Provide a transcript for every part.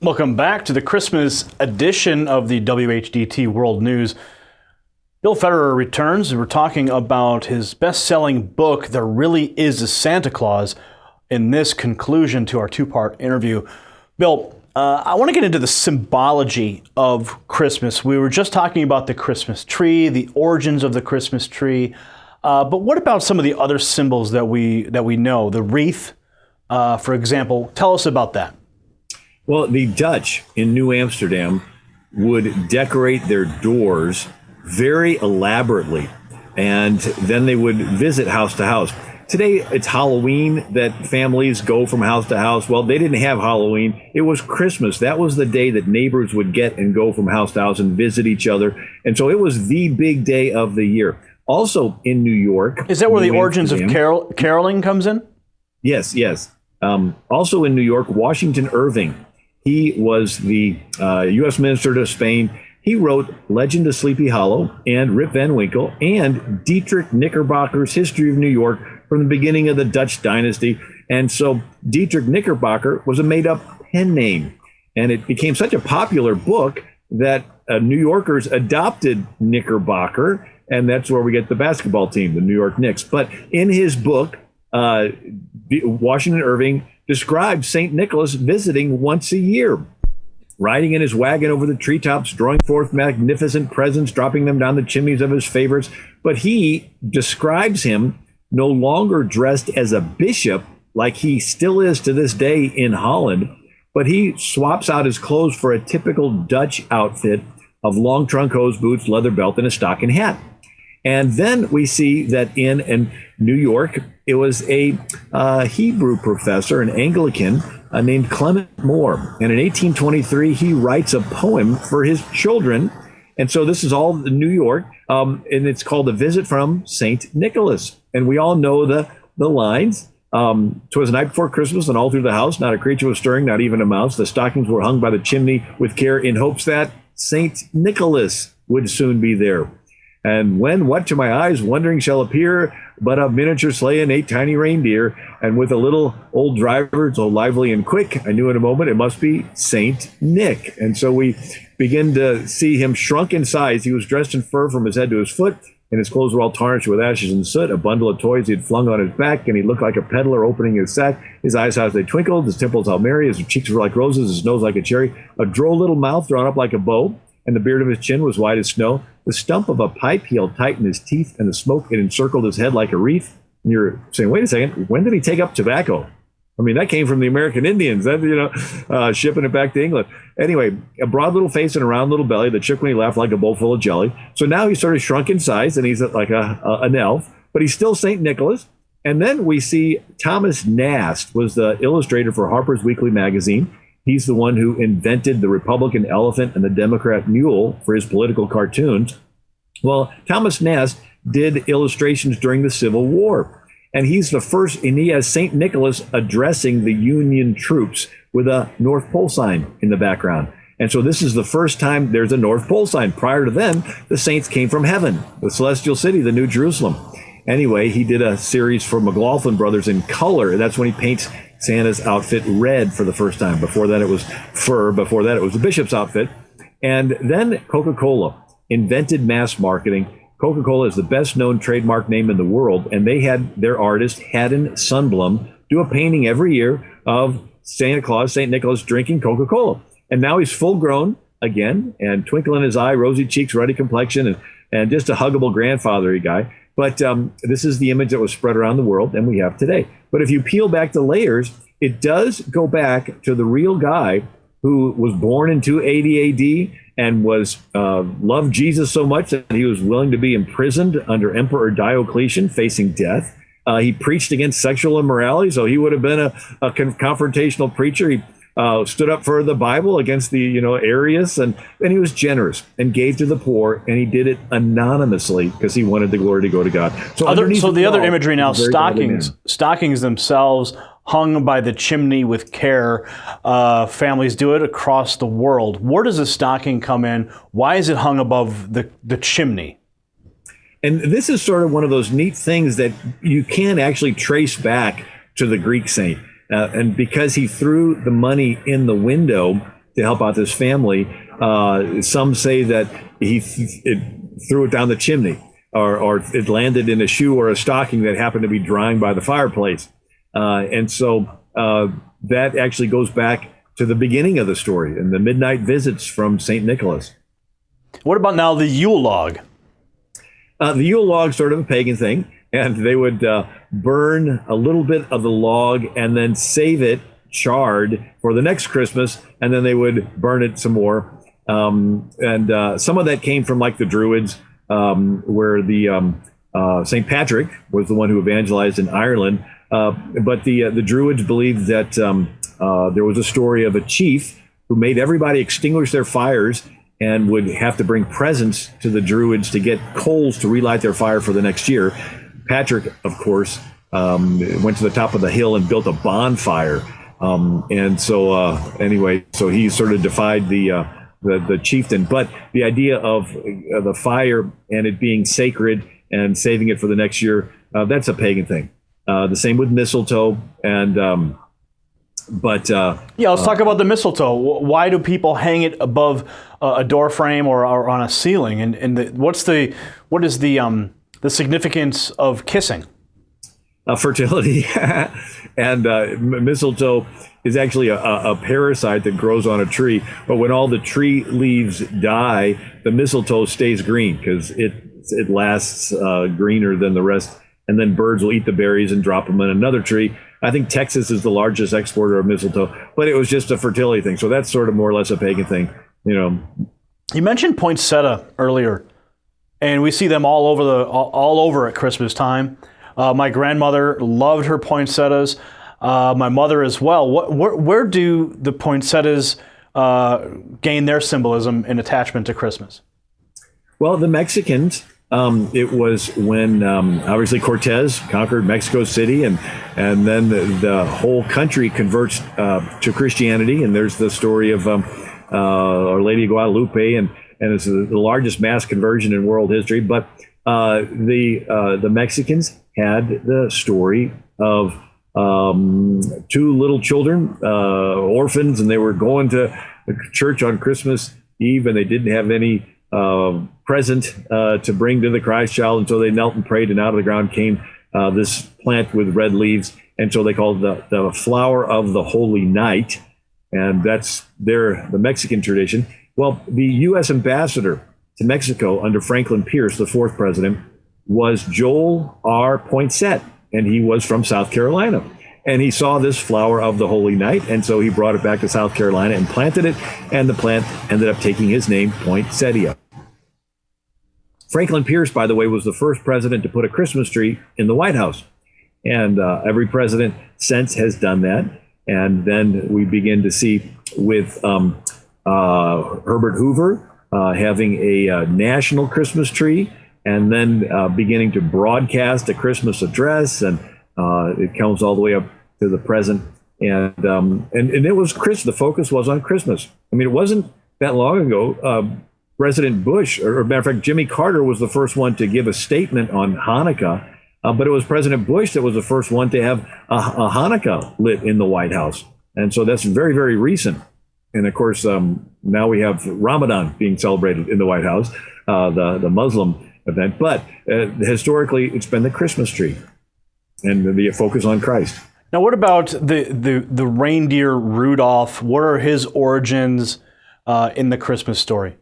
Welcome back to the Christmas edition of the WHDT World News. Bill Federer returns. We're talking about his best-selling book, There Really Is a Santa Claus, in this conclusion to our two-part interview. Bill, I want to get into the symbology of Christmas. We were just talking about the Christmas tree, the origins of the Christmas tree, but what about some of the other symbols that we know? The wreath, for example. Tell us about that. Well, the Dutch in New Amsterdam would decorate their doors very elaborately, and then they would visit house to house. Today, it's Halloween that families go from house to house. Well, they didn't have Halloween. It was Christmas. That was the day that neighbors would get and go from house to house and visit each other. And so it was the big day of the year. Also in New York. Is that where the origins of caroling comes in? Yes. Also in New York, Washington Irving. He was the U.S. Minister to Spain. He wrote Legend of Sleepy Hollow and Rip Van Winkle and Dietrich Knickerbocker's History of New York from the beginning of the Dutch dynasty. And so Dietrich Knickerbocker was a made-up pen name. And it became such a popular book that New Yorkers adopted Knickerbocker, and that's where we get the basketball team, the New York Knicks. But in his book, Washington Irving described St. Nicholas visiting once a year, riding in his wagon over the treetops, drawing forth magnificent presents, dropping them down the chimneys of his favorites. But he describes him no longer dressed as a bishop, like he still is to this day in Holland, but he swaps out his clothes for a typical Dutch outfit of long trunk hose, boots, leather belt, and a stocking hat. And then we see that in New York, it was a Hebrew professor, an Anglican, named Clement Moore. And in 1823, he writes a poem for his children. And so this is all in New York, and it's called A Visit from St. Nicholas. And we all know the lines. 'Twas the night before Christmas, and all through the house, not a creature was stirring, not even a mouse. The stockings were hung by the chimney with care in hopes that St. Nicholas would soon be there. And when, what to my eyes wondering shall appear, but a miniature sleigh and 8 tiny reindeer, and with a little old driver, so lively and quick, I knew in a moment it must be Saint Nick. And so we begin to see him shrunk in size. He was dressed in fur from his head to his foot, and his clothes were all tarnished with ashes and soot. A bundle of toys he had flung on his back, and he looked like a peddler opening his sack. His eyes how they twinkled, his temples how merry, his cheeks were like roses, his nose like a cherry, a droll little mouth drawn up like a bow, and the beard of his chin was white as snow. The stump of a pipe he held tight in his teeth, and the smoke had encircled his head like a wreath. And you're saying, wait a second, when did he take up tobacco? I mean, that came from the American Indians, shipping it back to England. Anyway, a broad little face and a round little belly that shook when he laughed like a bowl full of jelly. So now he's sort of shrunk in size, and he's like an elf, but he's still St. Nicholas. And then we see Thomas Nast was the illustrator for Harper's Weekly magazine. He's the one who invented the Republican elephant and the Democrat mule for his political cartoons. Well, Thomas Nast did illustrations during the Civil War. And he's the first, and he has St. Nicholas addressing the Union troops with a North Pole sign in the background. And so this is the first time there's a North Pole sign. Prior to then, the saints came from heaven, the celestial city, the New Jerusalem. Anyway, he did a series for McLaughlin Brothers in color. That's when he paints Santa's outfit red for the first time. Before that, it was fur. Before that, it was the bishop's outfit. And then Coca-Cola invented mass marketing. Coca-Cola is the best known trademark name in the world. And they had their artist, Haddon Sundblom, do a painting every year of Santa Claus, St. Nicholas, drinking Coca-Cola. And now he's full grown again, and twinkle in his eye, rosy cheeks, ruddy complexion, and just a huggable grandfather-y guy. But this is the image that was spread around the world, and we have today. But if you peel back the layers, it does go back to the real guy who was born in 280 AD and was loved Jesus so much that he was willing to be imprisoned under Emperor Diocletian, facing death. He preached against sexual immorality, so he would have been a confrontational preacher. He stood up for the Bible against the Arius, and he was generous and gave to the poor, and he did it anonymously because he wanted the glory to go to God. So the other imagery now, stockings themselves hung by the chimney with care. Families do it across the world. Where does a stocking come in? Why is it hung above the chimney? And this is sort of one of those neat things that you can actually trace back to the Greek saint. And because he threw the money in the window, to help out this family. Some say that it threw it down the chimney, or it landed in a shoe or a stocking that happened to be drying by the fireplace. And so that actually goes back to the beginning of the story and the midnight visits from St. Nicholas. What about now the Yule log? The Yule log, sort of a pagan thing, and they would burn a little bit of the log and then save it charred for the next Christmas, and then they would burn it some more. And some of that came from like the Druids, where the St. Patrick was the one who evangelized in Ireland. But the Druids believed that there was a story of a chief who made everybody extinguish their fires and would have to bring presents to the Druids to get coals to relight their fire for the next year. Patrick, of course, went to the top of the hill and built a bonfire. And so anyway, so he sort of defied the chieftain. But the idea of the fire and it being sacred and saving it for the next year, that's a pagan thing. The same with mistletoe. And yeah, let's talk about the mistletoe. Why do people hang it above a door frame or on a ceiling? And what is the significance of kissing? Fertility. And mistletoe is actually a parasite that grows on a tree. But when all the tree leaves die, the mistletoe stays green because it lasts greener than the rest. And then birds will eat the berries and drop them in another tree. I think Texas is the largest exporter of mistletoe, but it was just a fertility thing. So that's sort of more or less a pagan thing, you know. You mentioned poinsettia earlier, and we see them all over at Christmas time. My grandmother loved her poinsettias. My mother as well. Where do the poinsettias gain their symbolism and attachment to Christmas? Well, the Mexicans. It was when obviously Cortez conquered Mexico City, and then the whole country converts to Christianity. And there's the story of Our Lady of Guadalupe, and it's the largest mass conversion in world history. But the Mexicans had the story of two little children, orphans, and they were going to church on Christmas Eve, and they didn't have any present to bring to the Christ child, and so they knelt and prayed, and out of the ground came this plant with red leaves, and so they called it the flower of the holy night, and that's the Mexican tradition. Well, the U.S. ambassador to Mexico under Franklin Pierce, the fourth president, was Joel R. Poinsett, and he was from South Carolina. And he saw this flower of the holy night, and so he brought it back to South Carolina and planted it, and the plant ended up taking his name, poinsettia. Franklin Pierce, by the way, was the first president to put a Christmas tree in the White House. And every president since has done that. And then we begin to see with Herbert Hoover having a national Christmas tree, and then beginning to broadcast a Christmas address, and it comes all the way up to the present. And it was Christmas. The focus was on Christmas. I mean, it wasn't that long ago. President Bush, or matter of fact, Jimmy Carter was the first one to give a statement on Hanukkah, but it was President Bush that was the first one to have a Hanukkah lit in the White House. And so that's very, very recent. And of course, now we have Ramadan being celebrated in the White House, the Muslim event. But historically, it's been the Christmas tree and the focus on Christ. Now, what about the reindeer Rudolph? What are his origins in the Christmas story?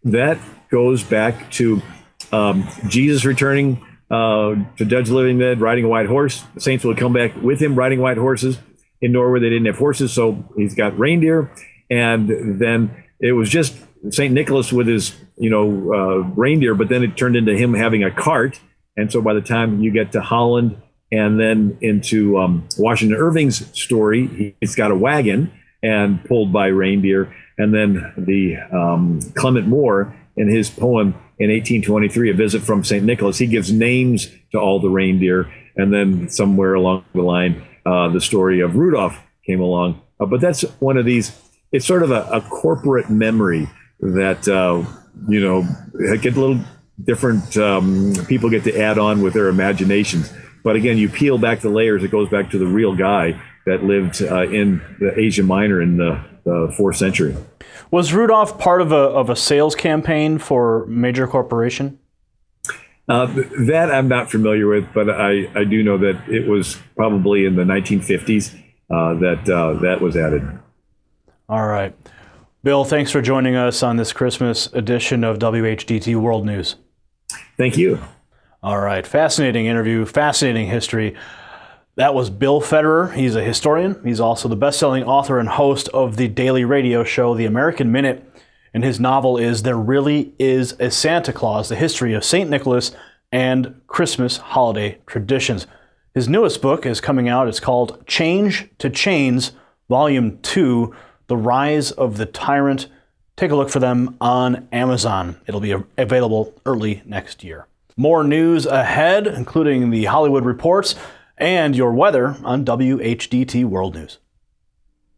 That goes back to Jesus returning to judge the living dead, riding a white horse. The saints will come back with him riding white horses. In Norway, they didn't have horses, so he's got reindeer. And then it was just St. Nicholas with his, reindeer, but then it turned into him having a cart. And so by the time you get to Holland and then into Washington Irving's story, he's got a wagon and pulled by reindeer. And then the Clement Moore, in his poem in 1823, A Visit from St. Nicholas, he gives names to all the reindeer. And then somewhere along the line, the story of Rudolph came along. But that's one of these, it's sort of a corporate memory that, get a little different, people get to add on with their imaginations. But again, you peel back the layers, it goes back to the real guy that lived in the Asia Minor in the the 4th century. Was Rudolph part of a sales campaign for major corporation? That I'm not familiar with, but I do know that it was probably in the 1950s that was added. All right. Bill, thanks for joining us on this Christmas edition of WHDT World News. Thank you. All right. Fascinating interview, fascinating history. That was Bill Federer. He's a historian. He's also the best-selling author and host of the daily radio show, The American Minute. And his novel is There Really Is a Santa Claus, the history of St. Nicholas and Christmas holiday traditions. His newest book is coming out. It's called Change to Chains, Volume 2, The Rise of the Tyrant. Take a look for them on Amazon. It'll be available early next year. More news ahead, including the Hollywood reports and your weather on WHDT World News.